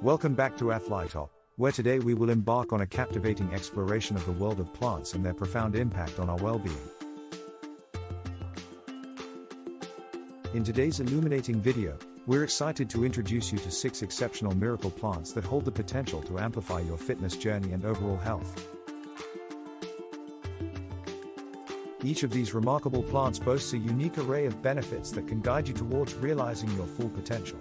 Welcome back to Athlytop, where today we will embark on a captivating exploration of the world of plants and their profound impact on our well-being. In today's illuminating video, we're excited to introduce you to 6 exceptional miracle plants that hold the potential to amplify your fitness journey and overall health. Each of these remarkable plants boasts a unique array of benefits that can guide you towards realizing your full potential.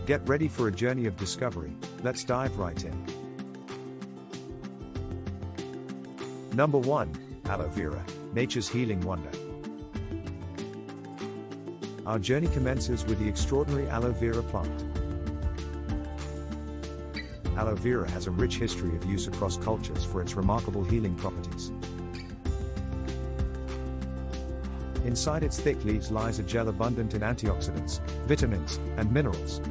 Get ready for a journey of discovery. Let's dive right in. Number 1. Aloe Vera, nature's healing wonder. Our journey commences with the extraordinary aloe vera plant. Aloe vera has a rich history of use across cultures for its remarkable healing properties. Inside its thick leaves lies a gel abundant in antioxidants, vitamins, and minerals.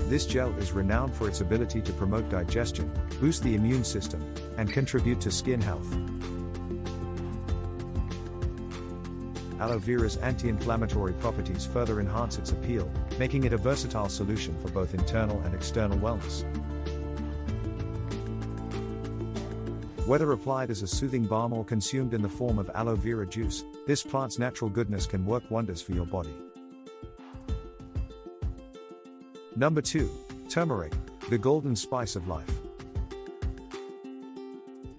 This gel is renowned for its ability to promote digestion, boost the immune system, and contribute to skin health. Aloe vera's anti-inflammatory properties further enhance its appeal, making it a versatile solution for both internal and external wellness. Whether applied as a soothing balm or consumed in the form of aloe vera juice, this plant's natural goodness can work wonders for your body. Number 2. Turmeric, the golden spice of life.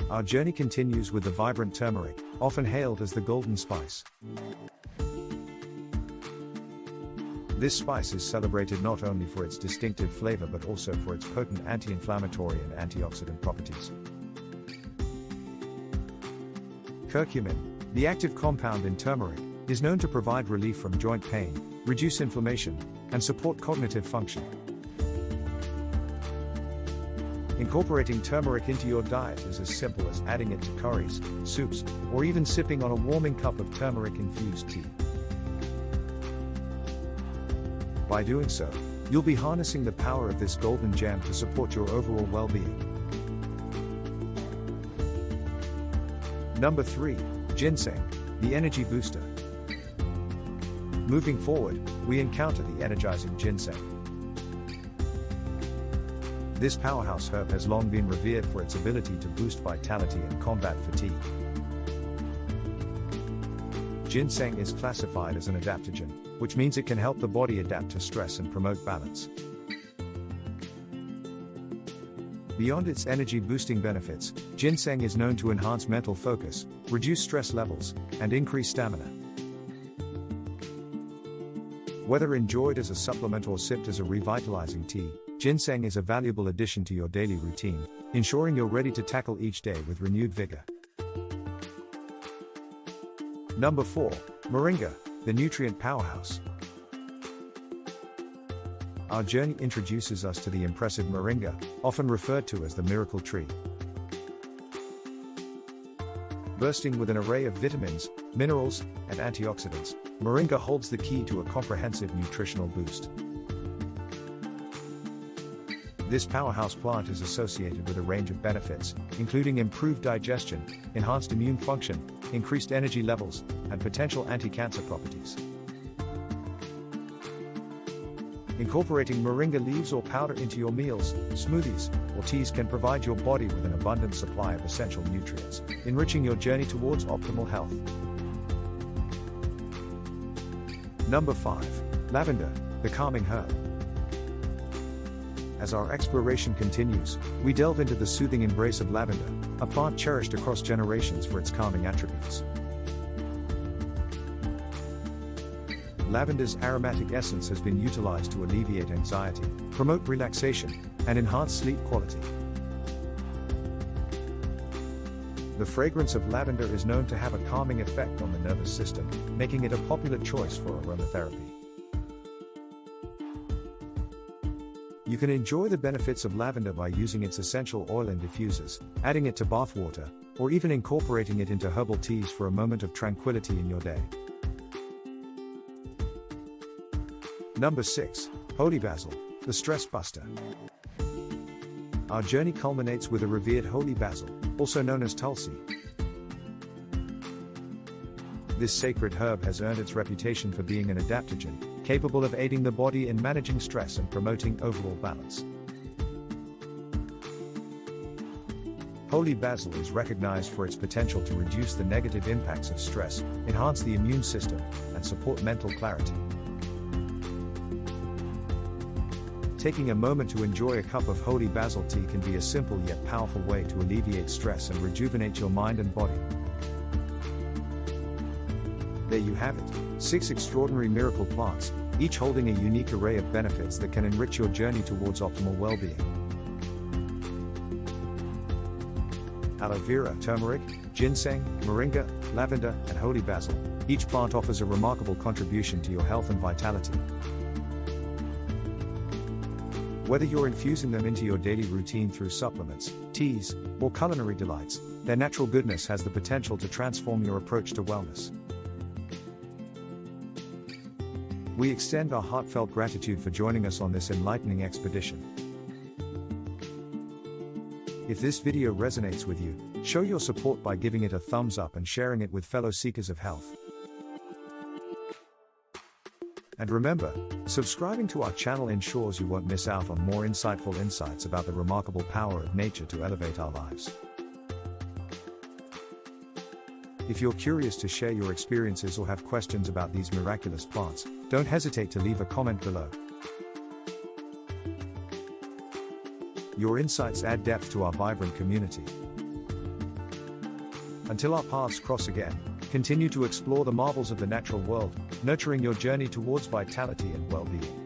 Our journey continues with the vibrant turmeric, often hailed as the golden spice. This spice is celebrated not only for its distinctive flavor but also for its potent anti-inflammatory and antioxidant properties. Curcumin, the active compound in turmeric, is known to provide relief from joint pain, reduce inflammation, and support cognitive function. Incorporating turmeric into your diet is as simple as adding it to curries, soups, or even sipping on a warming cup of turmeric-infused tea. By doing so, you'll be harnessing the power of this golden gem to support your overall well-being. Number 3. Ginseng, the energy booster. Moving forward, we encounter the energizing ginseng. This powerhouse herb has long been revered for its ability to boost vitality and combat fatigue. Ginseng is classified as an adaptogen, which means it can help the body adapt to stress and promote balance. Beyond its energy-boosting benefits, ginseng is known to enhance mental focus, reduce stress levels, and increase stamina. Whether enjoyed as a supplement or sipped as a revitalizing tea, ginseng is a valuable addition to your daily routine, ensuring you're ready to tackle each day with renewed vigor. Number 4. Moringa, the nutrient powerhouse. Our journey introduces us to the impressive moringa, often referred to as the miracle tree. Bursting with an array of vitamins, minerals, and antioxidants, moringa holds the key to a comprehensive nutritional boost. This powerhouse plant is associated with a range of benefits, including improved digestion, enhanced immune function, increased energy levels, and potential anti-cancer properties. Incorporating moringa leaves or powder into your meals, smoothies, or teas can provide your body with an abundant supply of essential nutrients, enriching your journey towards optimal health. Number 5. Lavender, the calming herb. As our exploration continues, we delve into the soothing embrace of lavender, a plant cherished across generations for its calming attributes. Lavender's aromatic essence has been utilized to alleviate anxiety, promote relaxation, and enhance sleep quality. The fragrance of lavender is known to have a calming effect on the nervous system, making it a popular choice for aromatherapy. You can enjoy the benefits of lavender by using its essential oil in diffusers, adding it to bath water, or even incorporating it into herbal teas for a moment of tranquility in your day. Number 6. Holy Basil, the stress buster. Our journey culminates with a revered holy basil, also known as Tulsi. This sacred herb has earned its reputation for being an adaptogen, capable of aiding the body in managing stress and promoting overall balance. Holy basil is recognized for its potential to reduce the negative impacts of stress, enhance the immune system, and support mental clarity. Taking a moment to enjoy a cup of holy basil tea can be a simple yet powerful way to alleviate stress and rejuvenate your mind and body. There you have it, 6 extraordinary miracle plants, each holding a unique array of benefits that can enrich your journey towards optimal well-being. Aloe Vera, Tumeric, Ginseng, Moringa, Lavender, and holy basil. Each plant offers a remarkable contribution to your health and vitality. Whether you're infusing them into your daily routine through supplements, teas, or culinary delights, their natural goodness has the potential to transform your approach to wellness. We extend our heartfelt gratitude for joining us on this enlightening expedition. If this video resonates with you, show your support by giving it a thumbs up and sharing it with fellow seekers of health. And remember, subscribing to our channel ensures you won't miss out on more insightful insights about the remarkable power of nature to elevate our lives. If you're curious to share your experiences or have questions about these miraculous plants, don't hesitate to leave a comment below. Your insights add depth to our vibrant community. Until our paths cross again, continue to explore the marvels of the natural world, nurturing your journey towards vitality and well-being.